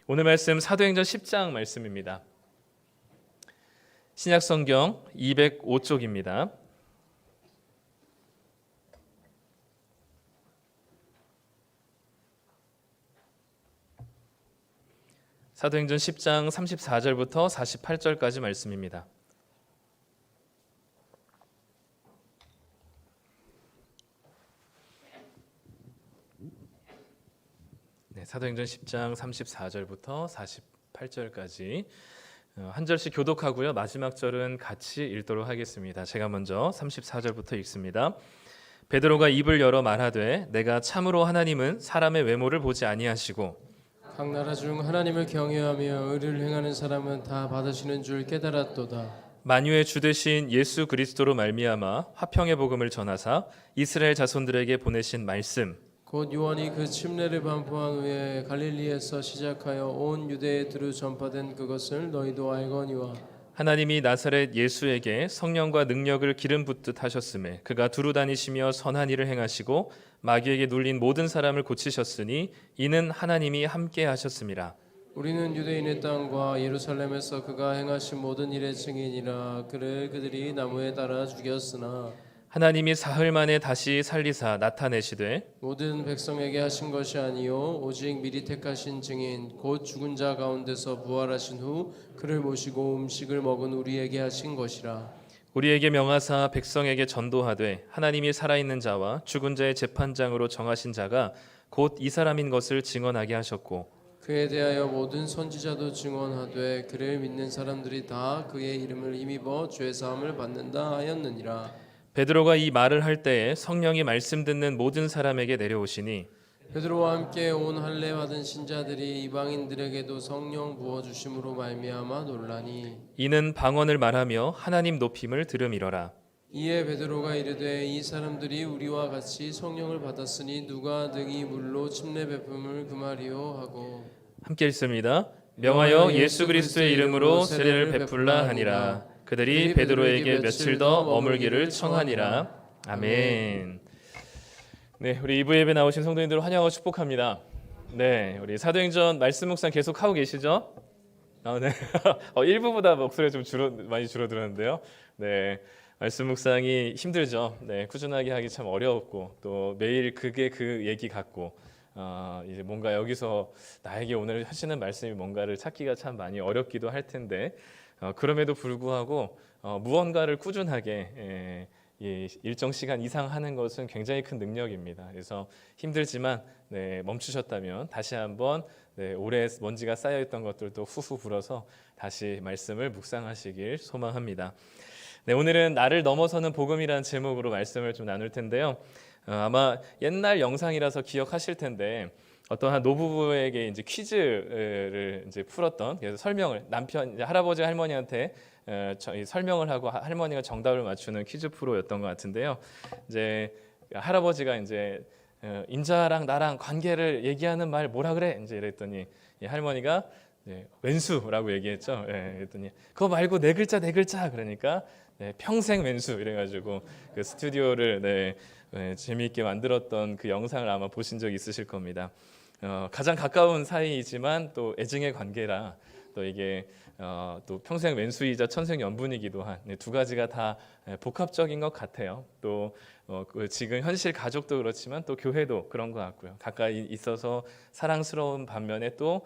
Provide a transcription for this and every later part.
오늘 말씀 사도행전 10장 말씀입니다. 신약성경 205쪽입니다. 사도행전 10장 34절부터 48절까지 말씀입니다. 사도행전 10장 34절부터 48절까지 한 절씩 교독하고요. 마지막 절은 같이 읽도록 하겠습니다. 제가 먼저 34절부터 읽습니다. 베드로가 입을 열어 말하되 내가 참으로 하나님은 사람의 외모를 보지 아니하시고 각 나라 중 하나님을 경외하며 의를 행하는 사람은 다 받으시는 줄 깨달았도다. 만유의 주 되신 예수 그리스도로 말미암아 화평의 복음을 전하사 이스라엘 자손들에게 보내신 말씀 곧 요한이 그 침례를 반포한 후에 갈릴리에서 시작하여 온 유대에 두루 전파된 그것을 너희도 알거니와 하나님이 나사렛 예수에게 성령과 능력을 기름 붓듯 하셨음에 그가 두루 다니시며 선한 일을 행하시고 마귀에게 눌린 모든 사람을 고치셨으니 이는 하나님이 함께 하셨음이라. 우리는 유대인의 땅과 예루살렘에서 그가 행하신 모든 일의 증인이라. 그를 그들이 나무에 달아 죽였으나 하나님이 사흘 만에 다시 살리사 나타내시되 모든 백성에게 하신 것이 아니요 오직 미리 택하신 증인 곧 죽은 자 가운데서 부활하신 후 그를 모시고 음식을 먹은 우리에게 하신 것이라. 우리에게 명하사 백성에게 전도하되 하나님이 살아있는 자와 죽은 자의 재판장으로 정하신 자가 곧 이 사람인 것을 증언하게 하셨고 그에 대하여 모든 선지자도 증언하되 그를 믿는 사람들이 다 그의 이름을 힘입어 죄 사함을 받는다 하였느니라. 베드로가 이 말을 할 때에 성령이 말씀 듣는 모든 사람에게 내려오시니 베드로와 함께 온 할례 받은 신자들이 이방인들에게도 성령 부어 주심으로 말미암아 놀라니 이는 방언을 말하며 하나님 높임을 들음이러라. 이에 베드로가 이르되 이 사람들이 우리와 같이 성령을 받았으니 누가 등이 물로 침례 베품을 금하리요 하고 함께 읽습니다. 명하여 예수 그리스도의 이름으로 세례를 베풀라 하니라. 그들이 베드로에게 며칠 더 머물기를 청하니라. 아멘. 네, 우리 2부 예배 나오신 성도님들을 환영하고 축복합니다. 네, 우리 사도행전 말씀 묵상 계속 하고 계시죠? 네. 1부보다 목소리가 좀 많이 줄어들었는데요. 네, 말씀 묵상이 힘들죠. 네, 꾸준하게 하기 참 어렵고 또 매일 그게 그 얘기 같고 이제 뭔가 여기서 나에게 오늘 하시는 말씀이 뭔가를 찾기가 참 많이 어렵기도 할 텐데 그럼에도 불구하고 무언가를 꾸준하게 일정 시간 이상 하는 것은 굉장히 큰 능력입니다. 그래서 힘들지만 멈추셨다면 다시 한번 오래 먼지가 쌓여있던 것들도 후후 불어서 다시 말씀을 묵상하시길 소망합니다. 오늘은 나를 넘어서는 복음이라는 제목으로 말씀을 좀 나눌 텐데요. 아마 옛날 영상이라서 기억하실 텐데 어떤 한 노부부에게 이제 퀴즈를 이제 풀었던 그래서 설명을 남편 이제 할아버지 할머니한테 설명을 하고 할머니가 정답을 맞추는 퀴즈 프로였던 것 같은데요. 이제 할아버지가 이제 인자랑 나랑 관계를 얘기하는 말 뭐라 그래? 이제 이랬더니 할머니가 왼수라고 얘기했죠. 그랬더니 그거 말고 네 글자 그러니까 평생 왼수 이래가지고 그 스튜디오를 재미있게 만들었던 그 영상을 아마 보신 적 있으실 겁니다. 가장 가까운 사이이지만 또 애증의 관계라 또 이게 또 평생 왼수이자 천생연분이기도 한 두 가지가 다 복합적인 것 같아요. 또 지금 현실 가족도 그렇지만 또 교회도 그런 것 같고요. 가까이 있어서 사랑스러운 반면에 또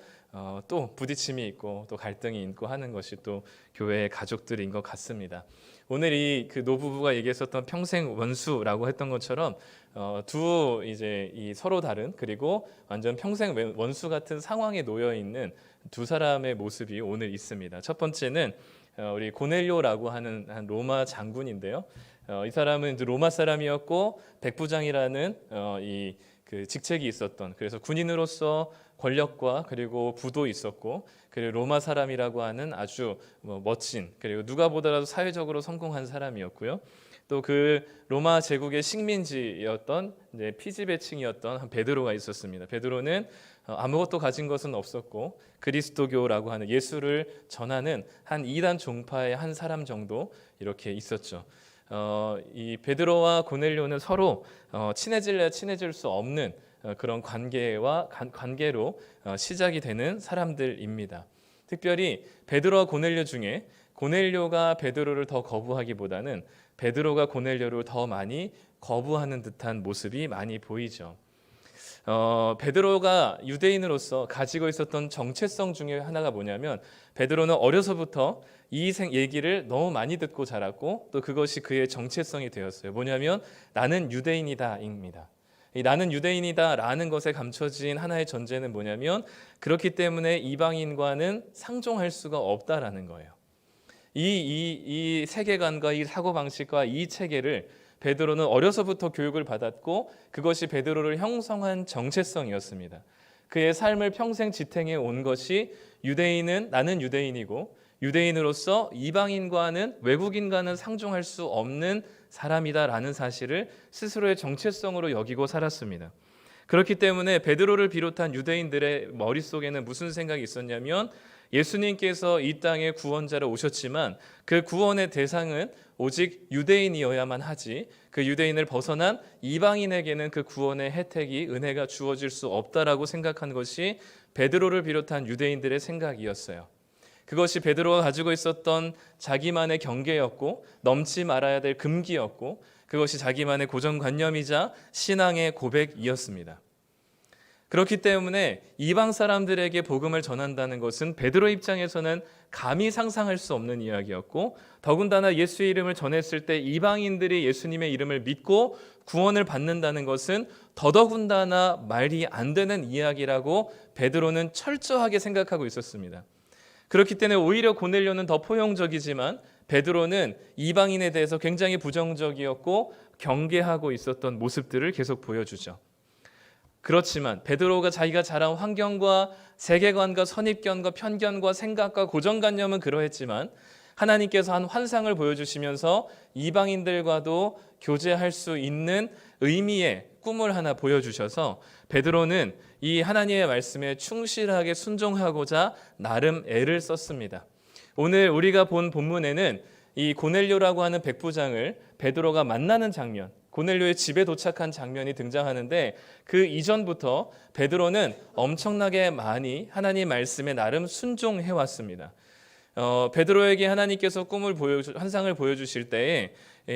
부딪힘이 있고 또 갈등이 있고 하는 것이 또 교회의 가족들인 것 같습니다. 오늘 그 노부부가 얘기했었던 평생 원수라고 했던 것처럼 이 서로 다른 그리고 완전 평생 원수 같은 상황에 놓여 있는 두 사람의 모습이 오늘 있습니다. 첫 번째는 우리 고넬료라고 하는 한 로마 장군인데요. 이 사람은 이제 로마 사람이었고 백부장이라는 그 직책이 있었던 그래서 군인으로서 권력과 그리고 부도 있었고 그리고 로마 사람이라고 하는 아주 멋진 그리고 누가 보더라도 사회적으로 성공한 사람이었고요. 또 그 로마 제국의 식민지였던 피지배층이었던 한 베드로가 있었습니다. 베드로는 아무것도 가진 것은 없었고 그리스도교라고 하는 예수를 전하는 한 이단 종파의 한 사람 정도 이렇게 있었죠. 이 베드로와 고넬료는 서로 친해질래 친해질 수 없는 그런 관계로 시작이 되는 사람들입니다. 특별히 베드로와 고넬료 중에 고넬료가 베드로를 더 거부하기보다는 베드로가 고넬료를 더 많이 거부하는 듯한 모습이 많이 보이죠. 베드로가 유대인으로서 가지고 있었던 정체성 중에 하나가 뭐냐면 베드로는 어려서부터 이 얘기를 너무 많이 듣고 자랐고 또 그것이 그의 정체성이 되었어요. 뭐냐면 나는 유대인이다입니다. 이 나는 유대인이다라는 것에 감춰진 하나의 전제는 뭐냐면 그렇기 때문에 이방인과는 상종할 수가 없다라는 거예요. 이 세계관과 이 사고방식과 이 체계를 베드로는 어려서부터 교육을 받았고 그것이 베드로를 형성한 정체성이었습니다. 그의 삶을 평생 지탱해 온 것이 나는 유대인이고 유대인으로서 이방인과는 외국인과는 상종할 수 없는 사람이다라는 사실을 스스로의 정체성으로 여기고 살았습니다. 그렇기 때문에 베드로를 비롯한 유대인들의 머릿속에는 무슨 생각이 있었냐면 예수님께서 이 땅에 구원자로 오셨지만 그 구원의 대상은 오직 유대인이어야만 하지 그 유대인을 벗어난 이방인에게는 그 구원의 혜택이 은혜가 주어질 수 없다라고 생각한 것이 베드로를 비롯한 유대인들의 생각이었어요. 그것이 베드로가 가지고 있었던 자기만의 경계였고 넘지 말아야 될 금기였고 그것이 자기만의 고정관념이자 신앙의 고백이었습니다. 그렇기 때문에 이방 사람들에게 복음을 전한다는 것은 베드로 입장에서는 감히 상상할 수 없는 이야기였고 더군다나 예수의 이름을 전했을 때 이방인들이 예수님의 이름을 믿고 구원을 받는다는 것은 더더군다나 말이 안 되는 이야기라고 베드로는 철저하게 생각하고 있었습니다. 그렇기 때문에 오히려 고넬료는 더 포용적이지만 베드로는 이방인에 대해서 굉장히 부정적이었고 경계하고 있었던 모습들을 계속 보여주죠. 그렇지만 베드로가 자기가 자란 환경과 세계관과 선입견과 편견과 생각과 고정관념은 그러했지만 하나님께서 한 환상을 보여주시면서 이방인들과도 교제할 수 있는 의미의 꿈을 하나 보여주셔서 베드로는 이 하나님의 말씀에 충실하게 순종하고자 나름 애를 썼습니다. 오늘 우리가 본 본문에는 이 고넬료라고 하는 백부장을 베드로가 만나는 장면, 고넬료의 집에 도착한 장면이 등장하는데 그 이전부터 베드로는 엄청나게 많이 하나님 말씀에 나름 순종해 왔습니다. 베드로에게 하나님께서 환상을 보여주실 때에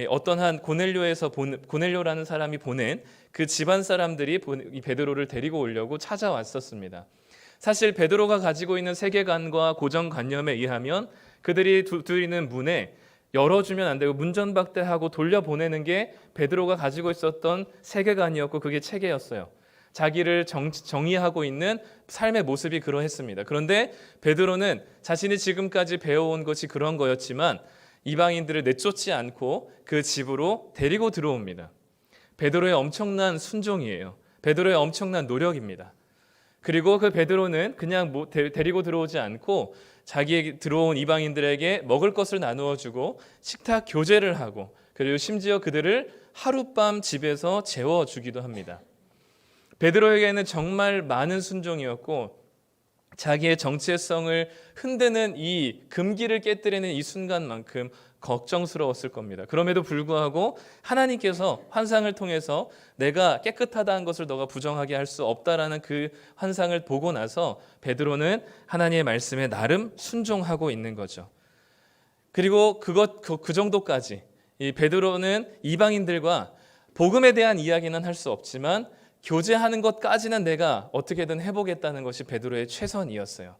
어떤 한 고넬료라는 사람이 보낸 그 집안 사람들이 이 베드로를 데리고 오려고 찾아왔었습니다. 사실 베드로가 가지고 있는 세계관과 고정관념에 의하면 그들이 두드리는 문에 열어주면 안 되고 문전박대하고 돌려보내는 게 베드로가 가지고 있었던 세계관이었고 그게 체계였어요. 자기를 정의하고 있는 삶의 모습이 그러했습니다. 그런데 베드로는 자신이 지금까지 배워온 것이 그런 거였지만 이방인들을 내쫓지 않고 그 집으로 데리고 들어옵니다. 베드로의 엄청난 순종이에요. 베드로의 엄청난 노력입니다. 그리고 그 베드로는 그냥 데리고 들어오지 않고 자기에게 들어온 이방인들에게 먹을 것을 나누어 주고 식탁 교제를 하고 그리고 심지어 그들을 하룻밤 집에서 재워주기도 합니다. 베드로에게는 정말 많은 순종이었고 자기의 정체성을 흔드는 이 금기를 깨뜨리는 이 순간만큼 걱정스러웠을 겁니다. 그럼에도 불구하고 하나님께서 환상을 통해서 내가 깨끗하다는 것을 너가 부정하게 할 수 없다라는 그 환상을 보고 나서 베드로는 하나님의 말씀에 나름 순종하고 있는 거죠. 그리고 그 정도까지 이 베드로는 이방인들과 복음에 대한 이야기는 할 수 없지만 교제하는 것까지는 내가 어떻게든 해보겠다는 것이 베드로의 최선이었어요.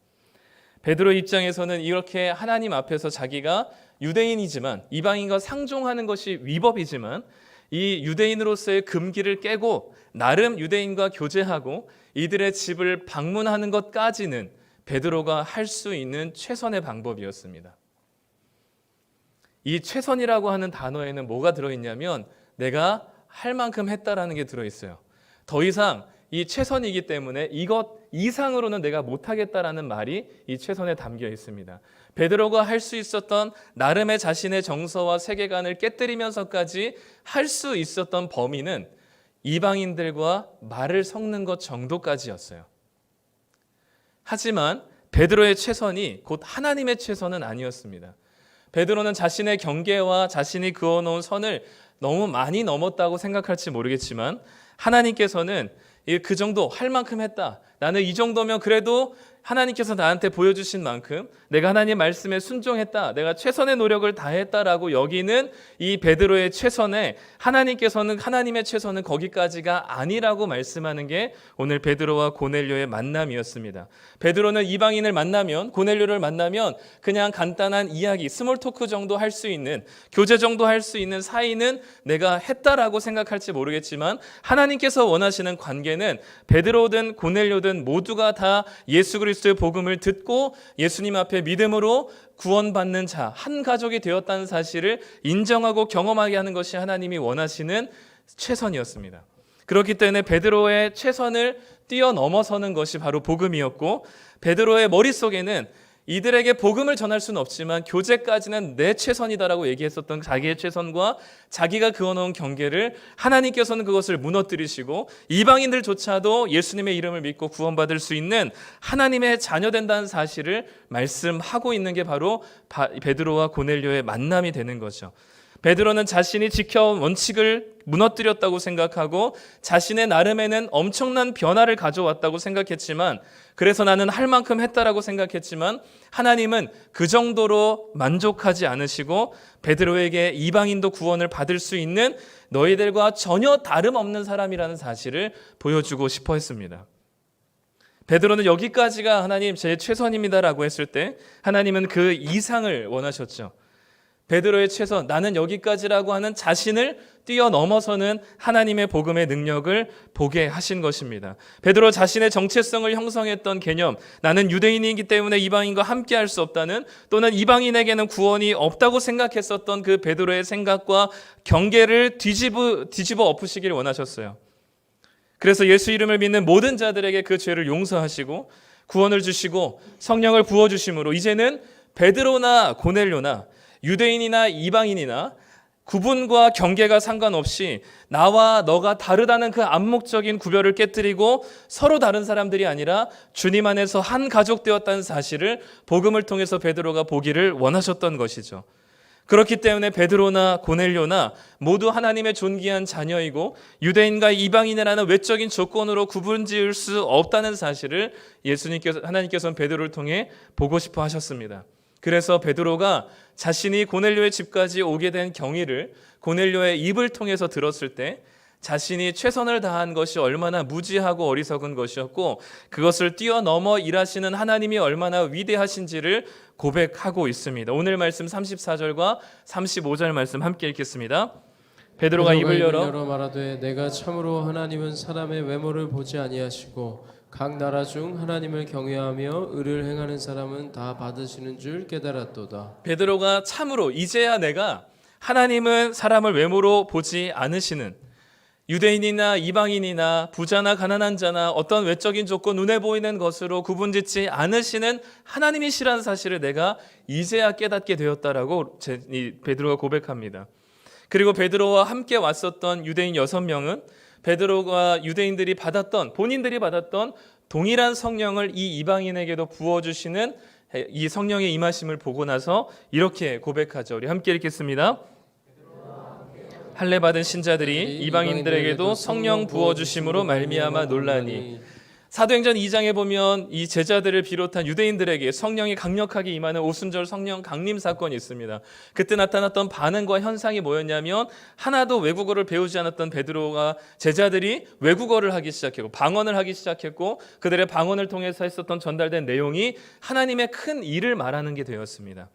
베드로 입장에서는 이렇게 하나님 앞에서 자기가 유대인이지만 이방인과 상종하는 것이 위법이지만 이 유대인으로서의 금기를 깨고 나름 유대인과 교제하고 이들의 집을 방문하는 것까지는 베드로가 할 수 있는 최선의 방법이었습니다. 이 최선이라고 하는 단어에는 뭐가 들어있냐면 내가 할 만큼 했다라는 게 들어있어요. 더 이상 이 최선이기 때문에 이것 이상으로는 내가 못하겠다라는 말이 이 최선에 담겨 있습니다. 베드로가 할 수 있었던 나름의 자신의 정서와 세계관을 깨뜨리면서까지 할 수 있었던 범위는 이방인들과 말을 섞는 것 정도까지였어요. 하지만 베드로의 최선이 곧 하나님의 최선은 아니었습니다. 베드로는 자신의 경계와 자신이 그어놓은 선을 너무 많이 넘었다고 생각할지 모르겠지만 하나님께서는 그 정도 할 만큼 했다. 나는 이 정도면 그래도 하나님께서 나한테 보여주신 만큼 내가 하나님 말씀에 순종했다. 내가 최선의 노력을 다했다라고 여기는 이 베드로의 최선에 하나님께서는 하나님의 최선은 거기까지가 아니라고 말씀하는 게 오늘 베드로와 고넬료의 만남이었습니다. 베드로는 이방인을 만나면 고넬료를 만나면 그냥 간단한 이야기, 스몰 토크 정도 할 수 있는 교제 정도 할 수 있는 사이는 내가 했다라고 생각할지 모르겠지만 하나님께서 원하시는 관계는 베드로든 고넬료든 모두가 다 예수 그리스도의 복음을 듣고 예수님 앞에 믿음으로 구원받는 자, 한 가족이 되었다는 사실을 인정하고 경험하게 하는 것이 하나님이 원하시는 최선이었습니다. 그렇기 때문에 베드로의 최선을 뛰어넘어서는 것이 바로 복음이었고 베드로의 머릿속에는 이들에게 복음을 전할 수는 없지만 교제까지는 내 최선이다라고 얘기했었던 자기의 최선과 자기가 그어놓은 경계를 하나님께서는 그것을 무너뜨리시고 이방인들조차도 예수님의 이름을 믿고 구원받을 수 있는 하나님의 자녀된다는 사실을 말씀하고 있는 게 바로 베드로와 고넬료의 만남이 되는 거죠. 베드로는 자신이 지켜온 원칙을 무너뜨렸다고 생각하고 자신의 나름에는 엄청난 변화를 가져왔다고 생각했지만 그래서 나는 할 만큼 했다라고 생각했지만 하나님은 그 정도로 만족하지 않으시고 베드로에게 이방인도 구원을 받을 수 있는 너희들과 전혀 다름없는 사람이라는 사실을 보여주고 싶어 했습니다. 베드로는 여기까지가 하나님 제 최선입니다라고 했을 때 하나님은 그 이상을 원하셨죠. 베드로의 최선, 나는 여기까지라고 하는 자신을 뛰어넘어서는 하나님의 복음의 능력을 보게 하신 것입니다. 베드로 자신의 정체성을 형성했던 개념, 나는 유대인이기 때문에 이방인과 함께할 수 없다는 또는 이방인에게는 구원이 없다고 생각했었던 그 베드로의 생각과 경계를 뒤집어 엎으시길 원하셨어요. 그래서 예수 이름을 믿는 모든 자들에게 그 죄를 용서하시고 구원을 주시고 성령을 부어주심으로 이제는 베드로나 고넬료나 유대인이나 이방인이나 구분과 경계가 상관없이 나와 너가 다르다는 그 암묵적인 구별을 깨뜨리고 서로 다른 사람들이 아니라 주님 안에서 한 가족 되었다는 사실을 복음을 통해서 베드로가 보기를 원하셨던 것이죠. 그렇기 때문에 베드로나 고넬료나 모두 하나님의 존귀한 자녀이고 유대인과 이방인이라는 외적인 조건으로 구분지을 수 없다는 사실을 하나님께서는 베드로를 통해 보고 싶어 하셨습니다. 그래서 베드로가 자신이 고넬료의 집까지 오게 된 경위를 고넬료의 입을 통해서 들었을 때 자신이 최선을 다한 것이 얼마나 무지하고 어리석은 것이었고 그것을 뛰어넘어 일하시는 하나님이 얼마나 위대하신지를 고백하고 있습니다. 오늘 말씀 34절과 35절 말씀 함께 읽겠습니다. 베드로가 입을 열어 말하되 내가 참으로 하나님은 사람의 외모를 보지 아니하시고 각 나라 중 하나님을 경외하며 의를 행하는 사람은 다 받으시는 줄 깨달았도다. 베드로가 참으로 이제야 내가 하나님은 사람을 외모로 보지 않으시는 유대인이나 이방인이나 부자나 가난한 자나 어떤 외적인 조건 눈에 보이는 것으로 구분짓지 않으시는 하나님이시라는 사실을 내가 이제야 깨닫게 되었다라고 베드로가 고백합니다. 그리고 베드로와 함께 왔었던 유대인 6명은 베드로가 유대인들이 본인들이 받았던 동일한 성령을 이 이방인에게도 부어주시는 이 성령의 임하심을 보고 나서 이렇게 고백하죠. 우리 함께 읽겠습니다. 할례 받은 신자들이 이방인들에게도 성령 부어주심으로 말미암아 놀라니. 사도행전 2장에 보면 이 제자들을 비롯한 유대인들에게 성령이 강력하게 임하는 오순절 성령 강림 사건이 있습니다. 그때 나타났던 반응과 현상이 뭐였냐면 하나도 외국어를 배우지 않았던 베드로가 제자들이 외국어를 하기 시작했고 방언을 하기 시작했고 그들의 방언을 통해서 했었던 전달된 내용이 하나님의 큰 일을 말하는 게 되었습니다.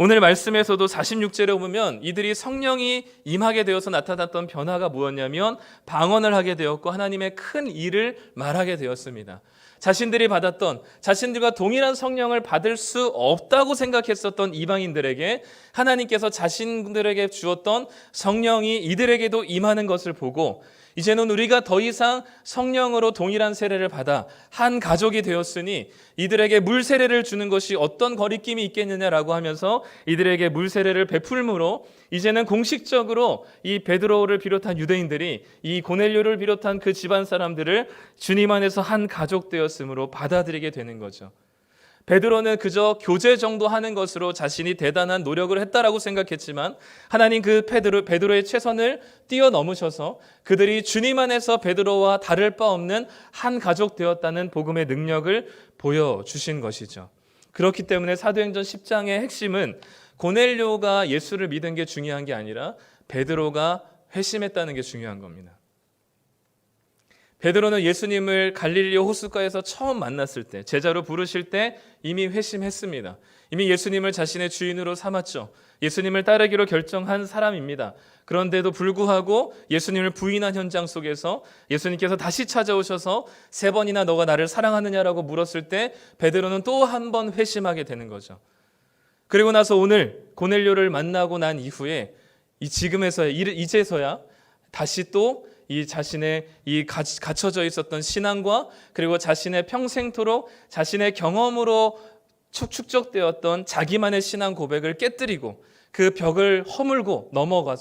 오늘 말씀에서도 46절에 보면 이들이 성령이 임하게 되어서 나타났던 변화가 무엇이냐면 방언을 하게 되었고 하나님의 큰 일을 말하게 되었습니다. 자신들과 동일한 성령을 받을 수 없다고 생각했었던 이방인들에게 하나님께서 자신들에게 주었던 성령이 이들에게도 임하는 것을 보고 이제는 우리가 더 이상 성령으로 동일한 세례를 받아 한 가족이 되었으니 이들에게 물 세례를 주는 것이 어떤 거리낌이 있겠느냐라고 하면서 이들에게 물 세례를 베풀므로 이제는 공식적으로 이 베드로를 비롯한 유대인들이 이 고넬료를 비롯한 그 집안 사람들을 주님 안에서 한 가족 되었으므로 받아들이게 되는 거죠. 베드로는 그저 교제 정도 하는 것으로 자신이 대단한 노력을 했다라고 생각했지만 하나님 그 베드로의 최선을 뛰어넘으셔서 그들이 주님 안에서 베드로와 다를 바 없는 한 가족 되었다는 복음의 능력을 보여주신 것이죠. 그렇기 때문에 사도행전 10장의 핵심은 고넬료가 예수를 믿은 게 중요한 게 아니라 베드로가 회심했다는 게 중요한 겁니다. 베드로는 예수님을 갈릴리 호숫가에서 처음 만났을 때, 제자로 부르실 때 이미 회심했습니다. 이미 예수님을 자신의 주인으로 삼았죠. 예수님을 따르기로 결정한 사람입니다. 그런데도 불구하고 예수님을 부인한 현장 속에서 예수님께서 다시 찾아오셔서 3번이나 너가 나를 사랑하느냐라고 물었을 때 베드로는 또 한 번 회심하게 되는 거죠. 그리고 나서 오늘 고넬료를 만나고 난 이후에 이제서야 다시 또 이 자신의 이 갇혀져 있었던 신앙과 그리고 자신의 평생토록 자신의 경험으로 축적되었던 자기만의 신앙 고백을 깨뜨리고 그 벽을 허물고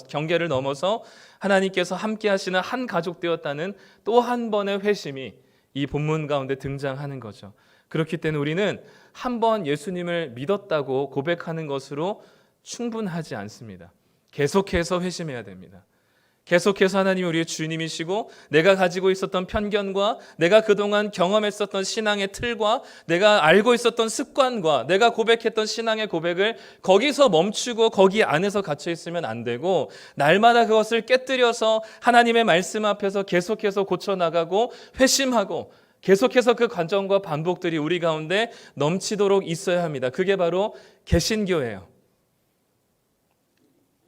경계를 넘어서 하나님께서 함께 하시는 한 가족 되었다는 또 한 번의 회심이 이 본문 가운데 등장하는 거죠. 그렇기 때문에 우리는 한 번 예수님을 믿었다고 고백하는 것으로 충분하지 않습니다. 계속해서 회심해야 됩니다. 계속해서 하나님이 우리의 주님이시고 내가 가지고 있었던 편견과 내가 그동안 경험했었던 신앙의 틀과 내가 알고 있었던 습관과 내가 고백했던 신앙의 고백을 거기서 멈추고 거기 안에서 갇혀 있으면 안 되고 날마다 그것을 깨뜨려서 하나님의 말씀 앞에서 계속해서 고쳐나가고 회심하고 계속해서 그 과정과 반복들이 우리 가운데 넘치도록 있어야 합니다. 그게 바로 개신교예요.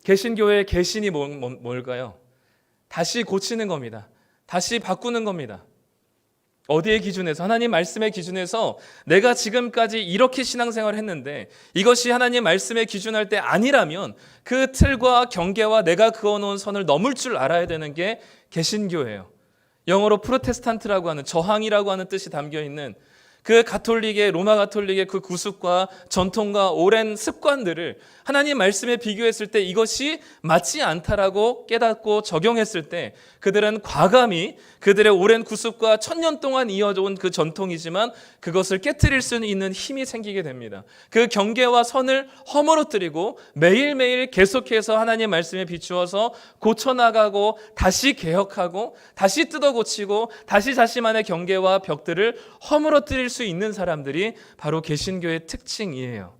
개신교의 개신이 뭘까요? 다시 고치는 겁니다. 다시 바꾸는 겁니다. 어디의 기준에서? 하나님 말씀의 기준에서 내가 지금까지 이렇게 신앙생활을 했는데 이것이 하나님 말씀의 기준할 때 아니라면 그 틀과 경계와 내가 그어놓은 선을 넘을 줄 알아야 되는 게 개신교예요. 영어로 프로테스탄트라고 하는 저항이라고 하는 뜻이 담겨있는 그 로마 가톨릭의 그 구습과 전통과 오랜 습관들을 하나님 말씀에 비교했을 때 이것이 맞지 않다라고 깨닫고 적용했을 때 그들은 과감히 그들의 오랜 구습과 1000년 동안 이어져온 그 전통이지만 그것을 깨트릴 수 있는 힘이 생기게 됩니다. 그 경계와 선을 허물어뜨리고 매일매일 계속해서 하나님 말씀에 비추어서 고쳐나가고 다시 개혁하고 다시 뜯어고치고 다시 자신만의 경계와 벽들을 허물어뜨릴 수 있는 사람들이 바로 개신교의 특징이에요.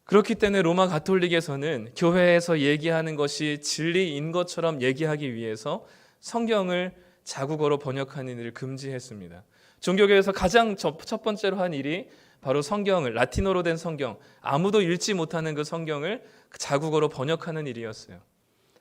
그렇기 때문에 로마 가톨릭에서는 교회에서 얘기하는 것이 진리인 것처럼 얘기하기 위해서 성경을 자국어로 번역하는 일을 금지했습니다. 종교계에서 가장 첫 번째로 한 일이 바로 성경을 라틴어로 된 성경, 아무도 읽지 못하는 그 성경을 자국어로 번역하는 일이었어요.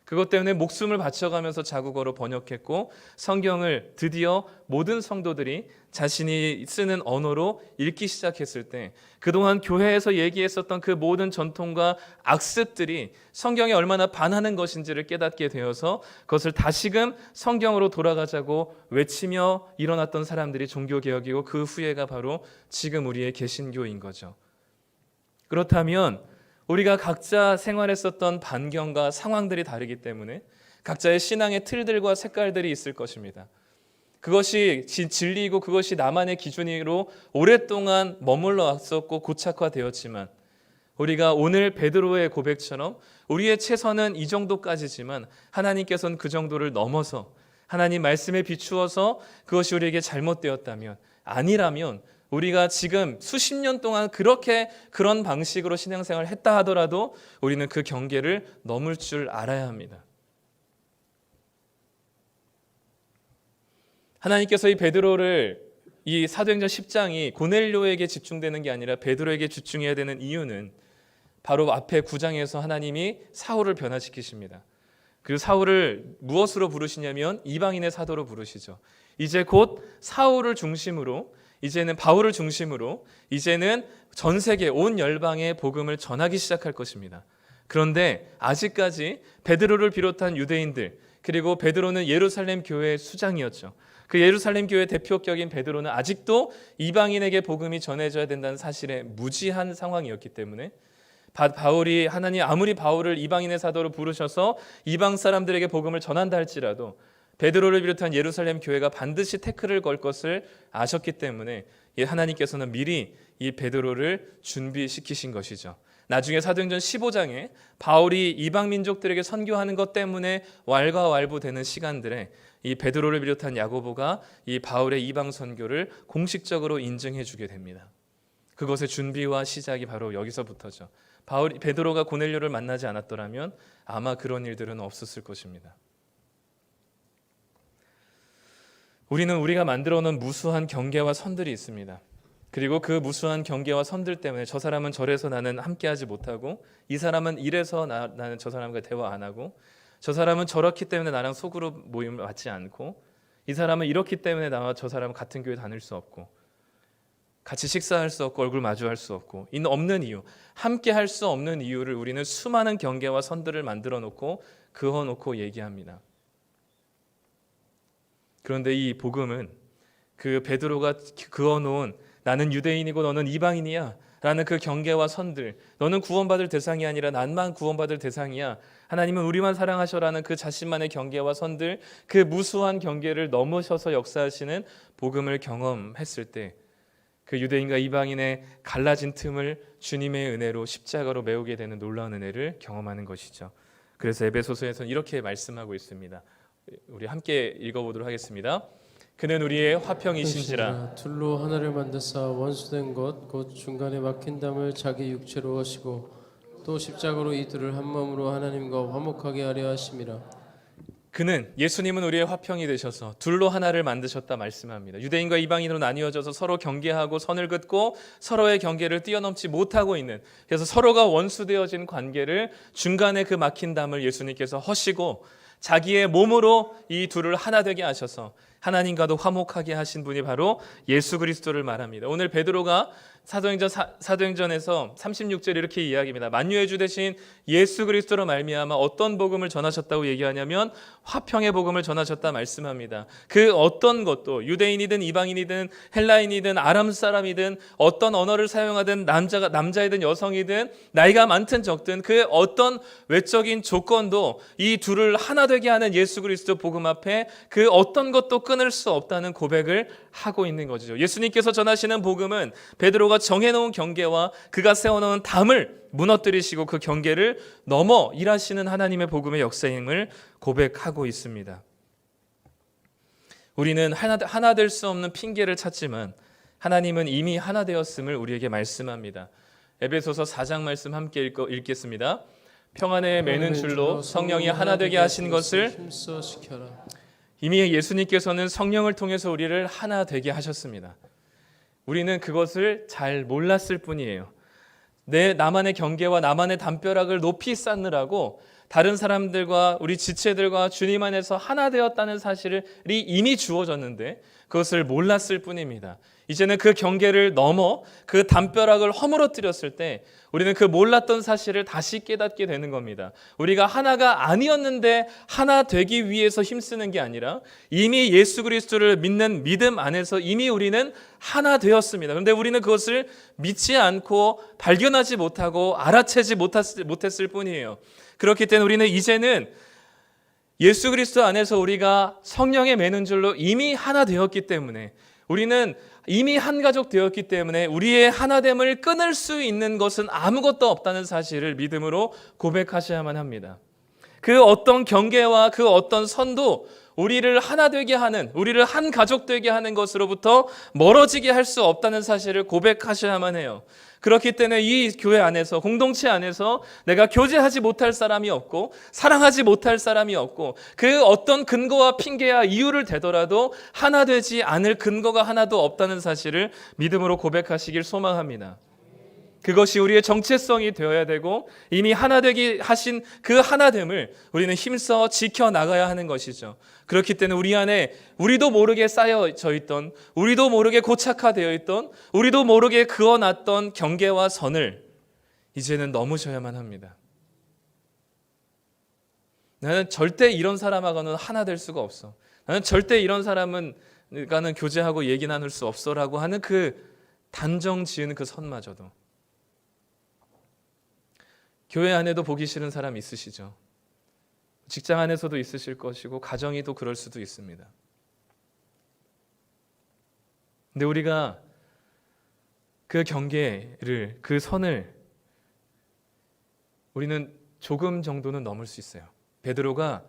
그것 때문에 목숨을 바쳐가면서 자국어로 번역했고 성경을 드디어 모든 성도들이 자신이 쓰는 언어로 읽기 시작했을 때 그동안 교회에서 얘기했었던 그 모든 전통과 악습들이 성경에 얼마나 반하는 것인지를 깨닫게 되어서 그것을 다시금 성경으로 돌아가자고 외치며 일어났던 사람들이 종교개혁이고 그 후예가 바로 지금 우리의 개신교인 거죠. 그렇다면 우리가 각자 생활했었던 반경과 상황들이 다르기 때문에 각자의 신앙의 틀들과 색깔들이 있을 것입니다. 그것이 진리이고 그것이 나만의 기준으로 오랫동안 머물러 왔었고 고착화되었지만 우리가 오늘 베드로의 고백처럼 우리의 최선은 이 정도까지지만 하나님께서는 그 정도를 넘어서 하나님 말씀에 비추어서 그것이 우리에게 잘못되었다면 아니라면 우리가 지금 수십 년 동안 그런 방식으로 신앙생활을 했다 하더라도 우리는 그 경계를 넘을 줄 알아야 합니다. 하나님께서 이 베드로를 이 사도행전 10장이 고넬료에게 집중되는 게 아니라 베드로에게 집중해야 되는 이유는 바로 앞에 9장에서 하나님이 사울을 변화시키십니다. 그 사울을 무엇으로 부르시냐면 이방인의 사도로 부르시죠. 이제 곧 사울을 중심으로 이제는 바울을 중심으로 이제는 전 세계 온 열방에 복음을 전하기 시작할 것입니다. 그런데 아직까지 베드로를 비롯한 유대인들 그리고 베드로는 예루살렘 교회의 수장이었죠. 그 예루살렘 교회 대표격인 베드로는 아직도 이방인에게 복음이 전해져야 된다는 사실에 무지한 상황이었기 때문에 하나님 아무리 바울을 이방인의 사도로 부르셔서 이방 사람들에게 복음을 전한다 할지라도 베드로를 비롯한 예루살렘 교회가 반드시 태클을 걸 것을 아셨기 때문에 하나님께서는 미리 이 베드로를 준비시키신 것이죠. 나중에 사도행전 15장에 바울이 이방 민족들에게 선교하는 것 때문에 왈가왈부되는 시간들에 이 베드로를 비롯한 야고보가 이 바울의 이방 선교를 공식적으로 인정해 주게 됩니다. 그것의 준비와 시작이 바로 여기서부터죠. 베드로가 고넬료를 만나지 않았더라면 아마 그런 일들은 없었을 것입니다. 우리는 우리가 만들어 놓은 무수한 경계와 선들이 있습니다. 그리고 그 무수한 경계와 선들 때문에 저 사람은 저래서 나는 함께하지 못하고, 이 사람은 이래서 나는 저 사람과 대화 안 하고, 저 사람은 저렇기 때문에 나랑 소그룹 모임을 맞지 않고, 이 사람은 이렇기 때문에 나와 저 사람은 같은 교회 다닐 수 없고, 같이 식사할 수 없고 얼굴 마주할 수 없고, 이 없는 이유, 함께 할 수 없는 이유를 우리는 수많은 경계와 선들을 만들어 놓고 그어놓고 얘기합니다. 그런데 이 복음은 그 베드로가 그어놓은 나는 유대인이고 너는 이방인이야 라는 그 경계와 선들, 너는 구원받을 대상이 아니라 난만 구원받을 대상이야, 하나님은 우리만 사랑하셔라는 그 자신만의 경계와 선들, 그 무수한 경계를 넘으셔서 역사하시는 복음을 경험했을 때 그 유대인과 이방인의 갈라진 틈을 주님의 은혜로 십자가로 메우게 되는 놀라운 은혜를 경험하는 것이죠. 그래서 에베소서에서는 이렇게 말씀하고 있습니다. 우리 함께 읽어보도록 하겠습니다. 그는 우리의 화평이신지라 둘로 하나를 만드사 원수된 것 곧 중간에 막힌 담을 자기 육체로 하시고 또 십자가로 이 둘을 한 몸으로 하나님과 화목하게 하려 하심이라. 그는, 예수님은 우리의 화평이 되셔서 둘로 하나를 만드셨다 말씀합니다. 유대인과 이방인으로 나뉘어져서 서로 경계하고 선을 긋고 서로의 경계를 뛰어넘지 못하고 있는, 그래서 서로가 원수되어진 관계를 중간에 그 막힌 담을 예수님께서 허시고 자기의 몸으로 이 둘을 하나 되게 하셔서 하나님과도 화목하게 하신 분이 바로 예수 그리스도를 말합니다. 오늘 베드로가 사도행전에서 36절 이렇게 이야기합니다. 만유의 주 되신 예수 그리스도로 말미암아 어떤 복음을 전하셨다고 얘기하냐면 화평의 복음을 전하셨다 말씀합니다. 그 어떤 것도 유대인이든 이방인이든 헬라인이든 아람 사람이든 어떤 언어를 사용하든 남자이든 여성이든 나이가 많든 적든 그 어떤 외적인 조건도 이 둘을 하나 되게 하는 예수 그리스도 복음 앞에 그 어떤 것도 끊을 수 없다는 고백을 하고 있는 거죠. 예수님께서 전하시는 복음은 베드로가 정해놓은 경계와 그가 세워놓은 담을 무너뜨리시고 그 경계를 넘어 일하시는 하나님의 복음의 역사임을 고백하고 있습니다. 우리는 하나 될 수 없는 핑계를 찾지만 하나님은 이미 하나 되었음을 우리에게 말씀합니다. 에베소서 4장 말씀 함께 읽겠습니다. 평안에 매는 줄로 성령이 하나 되게 하신 것을 힘써 지켜라. 이미 예수님께서는 성령을 통해서 우리를 하나 되게 하셨습니다. 우리는 그것을 잘 몰랐을 뿐이에요. 나만의 경계와 나만의 담벼락을 높이 쌓느라고 다른 사람들과 우리 지체들과 주님 안에서 하나 되었다는 사실이 이미 주어졌는데 그것을 몰랐을 뿐입니다. 이제는 그 경계를 넘어 그 담벼락을 허물어뜨렸을 때 우리는 그 몰랐던 사실을 다시 깨닫게 되는 겁니다. 우리가 하나가 아니었는데 하나 되기 위해서 힘쓰는 게 아니라 이미 예수 그리스도를 믿는 믿음 안에서 이미 우리는 하나 되었습니다. 그런데 우리는 그것을 믿지 않고 발견하지 못하고 알아채지 못했을 뿐이에요. 그렇기 때문에 우리는 이제는 예수 그리스도 안에서 우리가 성령의 매는 줄로 이미 하나 되었기 때문에, 우리는 이미 한 가족 되었기 때문에 우리의 하나됨을 끊을 수 있는 것은 아무것도 없다는 사실을 믿음으로 고백하셔야만 합니다. 그 어떤 경계와 그 어떤 선도 우리를 하나 되게 하는, 우리를 한 가족 되게 하는 것으로부터 멀어지게 할 수 없다는 사실을 고백하셔야만 해요. 그렇기 때문에 이 교회 안에서, 공동체 안에서 내가 교제하지 못할 사람이 없고 사랑하지 못할 사람이 없고 그 어떤 근거와 핑계와 이유를 대더라도 하나 되지 않을 근거가 하나도 없다는 사실을 믿음으로 고백하시길 소망합니다. 그것이 우리의 정체성이 되어야 되고 이미 하나 되게 하신 그 하나됨을 우리는 힘써 지켜나가야 하는 것이죠. 그렇기 때문에 우리 안에 우리도 모르게 쌓여져 있던, 우리도 모르게 고착화되어 있던, 우리도 모르게 그어놨던 경계와 선을 이제는 넘으셔야만 합니다. 나는 절대 이런 사람하고는 하나 될 수가 없어. 나는 절대 이런 사람과는 교제하고 얘기 나눌 수 없어라고 하는 그 단정 지은 그 선마저도. 교회 안에도 보기 싫은 사람 있으시죠? 직장 안에서도 있으실 것이고 가정이 또 그럴 수도 있습니다. 근데 우리가 그 경계를, 그 선을 우리는 조금 정도는 넘을 수 있어요. 베드로가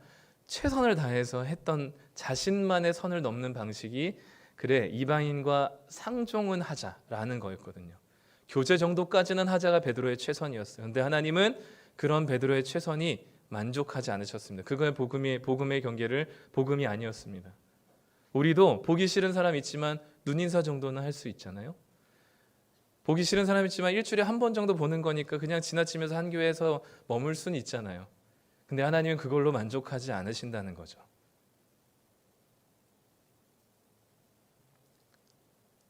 최선을 다해서 했던 자신만의 선을 넘는 방식이 그래 이방인과 상종은 하자라는 거였거든요. 교제 정도까지는 하자가 베드로의 최선이었어요. 그런데 하나님은 그런 베드로의 최선이 만족하지 않으셨습니다. 그거의 복음의 경계를 복음이 아니었습니다. 우리도 보기 싫은 사람 있지만 눈인사 정도는 할 수 있잖아요. 보기 싫은 사람 있지만 일주일에 한 번 정도 보는 거니까 그냥 지나치면서 한 교회에서 머물 수는 있잖아요. 근데 하나님은 그걸로 만족하지 않으신다는 거죠.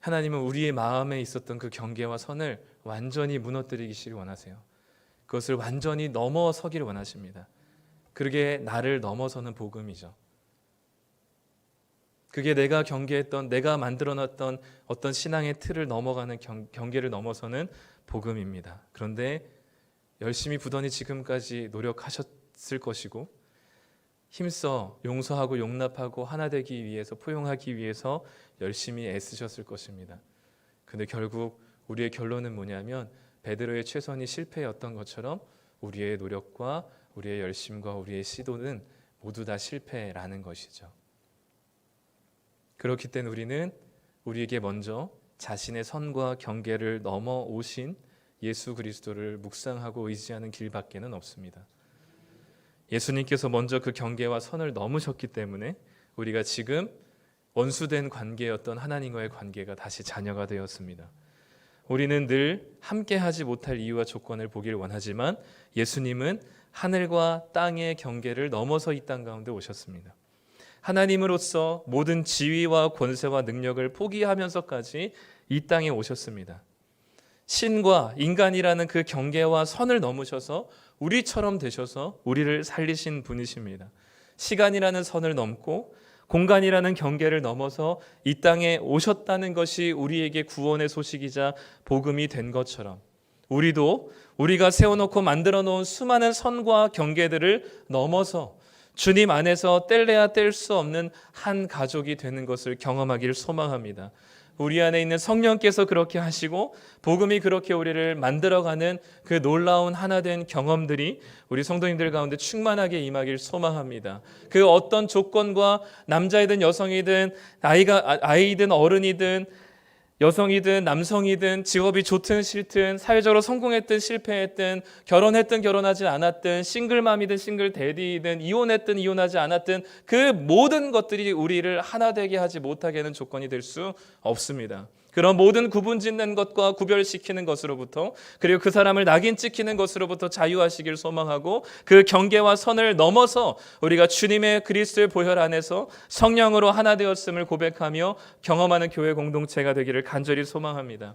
하나님은 우리의 마음에 있었던 그 경계와 선을 완전히 무너뜨리기를 원하세요. 그것을 완전히 넘어서기를 원하십니다. 그게 나를 넘어서는 복음이죠. 그게 내가 경계했던, 내가 만들어놨던 어떤 신앙의 틀을 넘어가는 경계를 넘어서는 복음입니다. 그런데 열심히 부단히 지금까지 노력하셨을 것이고 힘써 용서하고 용납하고 하나 되기 위해서, 포용하기 위해서 열심히 애쓰셨을 것입니다. 근데 결국 우리의 결론은 뭐냐면 베드로의 최선이 실패였던 것처럼 우리의 노력과 우리의 열심과 우리의 시도는 모두 다 실패라는 것이죠. 그렇기 때문에 우리는 우리에게 먼저 자신의 선과 경계를 넘어오신 예수 그리스도를 묵상하고 의지하는 길밖에는 없습니다. 예수님께서 먼저 그 경계와 선을 넘으셨기 때문에 우리가 지금 원수된 관계였던 하나님과의 관계가 다시 자녀가 되었습니다. 우리는 늘 함께하지 못할 이유와 조건을 보길 원하지만 예수님은 하늘과 땅의 경계를 넘어서 이 땅 가운데 오셨습니다. 하나님으로서 모든 지위와 권세와 능력을 포기하면서까지 이 땅에 오셨습니다. 신과 인간이라는 그 경계와 선을 넘으셔서 우리처럼 되셔서 우리를 살리신 분이십니다. 시간이라는 선을 넘고 공간이라는 경계를 넘어서 이 땅에 오셨다는 것이 우리에게 구원의 소식이자 복음이 된 것처럼 우리도 우리가 세워놓고 만들어 놓은 수많은 선과 경계들을 넘어서 주님 안에서 뗄래야 뗄 수 없는 한 가족이 되는 것을 경험하기를 소망합니다. 우리 안에 있는 성령께서 그렇게 하시고 복음이 그렇게 우리를 만들어가는 그 놀라운 하나된 경험들이 우리 성도님들 가운데 충만하게 임하길 소망합니다. 그 어떤 조건과 남자이든 여성이든 아이든 어른이든 여성이든 남성이든 직업이 좋든 싫든 사회적으로 성공했든 실패했든 결혼했든 결혼하지 않았든 싱글맘이든 싱글데디든 이혼했든 이혼하지 않았든 그 모든 것들이 우리를 하나 되게 하지 못하게 하는 조건이 될 수 없습니다. 그런 모든 구분짓는 것과 구별시키는 것으로부터 그리고 그 사람을 낙인 찍히는 것으로부터 자유하시길 소망하고 그 경계와 선을 넘어서 우리가 주님의 그리스도의 보혈 안에서 성령으로 하나 되었음을 고백하며 경험하는 교회 공동체가 되기를 간절히 소망합니다.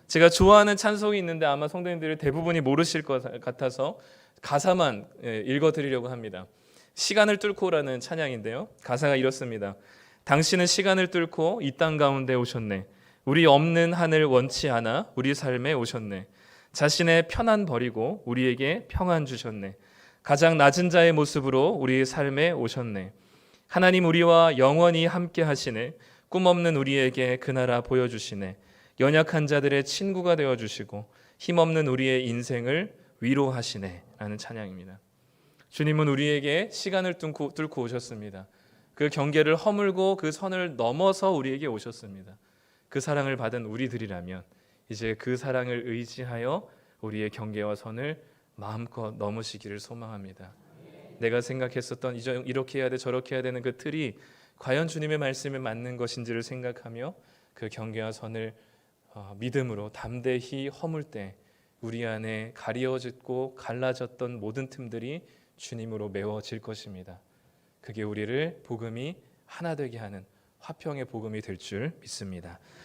제가 좋아하는 찬송이 있는데 아마 성도님들이 대부분이 모르실 것 같아서 가사만 읽어드리려고 합니다. 시간을 뚫고라는 찬양인데요. 가사가 이렇습니다. 당신은 시간을 뚫고 이 땅 가운데 오셨네. 우리 없는 하늘 원치 않아 우리 삶에 오셨네. 자신의 편안 버리고 우리에게 평안 주셨네. 가장 낮은 자의 모습으로 우리 삶에 오셨네. 하나님 우리와 영원히 함께 하시네. 꿈없는 우리에게 그 나라 보여주시네. 연약한 자들의 친구가 되어주시고 힘없는 우리의 인생을 위로하시네 라는 찬양입니다. 주님은 우리에게 시간을 뚫고 오셨습니다. 그 경계를 허물고 그 선을 넘어서 우리에게 오셨습니다. 그 사랑을 받은 우리들이라면 이제 그 사랑을 의지하여 우리의 경계와 선을 마음껏 넘으시기를 소망합니다. 내가 생각했었던 이렇게 해야 돼 저렇게 해야 되는 그 틀이 과연 주님의 말씀에 맞는 것인지를 생각하며 그 경계와 선을 믿음으로 담대히 허물 때 우리 안에 가리워졌고 갈라졌던 모든 틈들이 주님으로 메워질 것입니다. 그게 우리를 복음이 하나 되게 하는 화평의 복음이 될 줄 믿습니다.